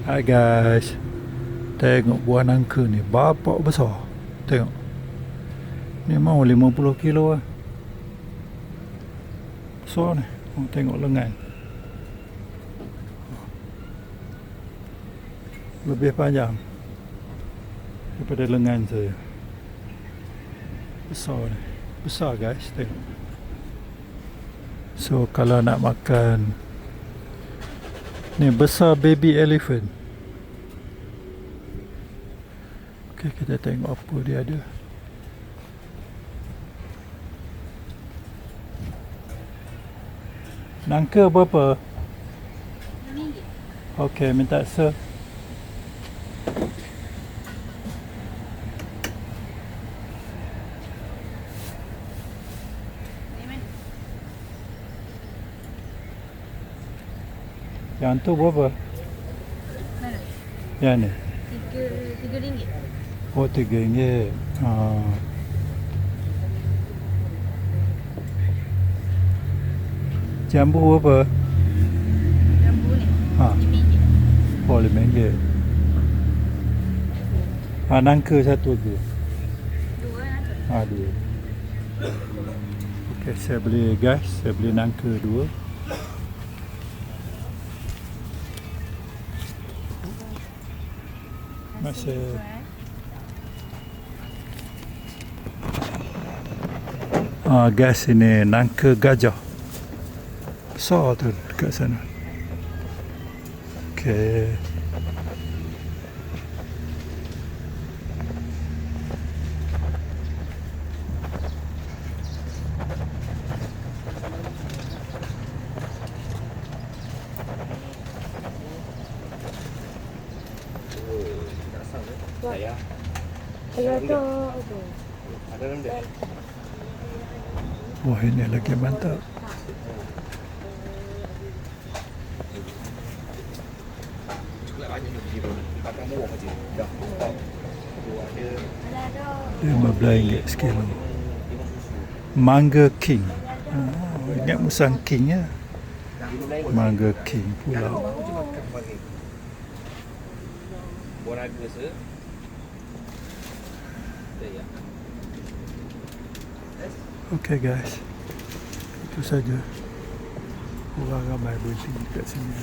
Hai guys, tengok buah nangka ni, bapak besar. Tengok, ni mau 50 kilo lah. Besar ni. Tengok lengan, lebih panjang daripada lengan saya. Besar ni, besar guys, tengok. So kalau nak makan ni, besar baby elephant. Okay, kita tengok apa dia ada. Nangka berapa? Okay, minta se. Yang tu berapa? Mana? Yang ni? Tiga ringgit. Oh, RM3. Jambu berapa? Jambu ni. Ha. RM5. Oh, RM5. Nangka satu ke? Dua lah. Dua. Okay, saya beli guys. Saya beli nangka dua. Masih guys, ini nangka gajah besar tu dekat sana. Okay. Wah, ini lagi mantap. RM15 sekilo. Mangga King. Ingat Musang King ya. Mangga King pula. Okay guys, itu saja. Orang ramai berhenti dekat sini.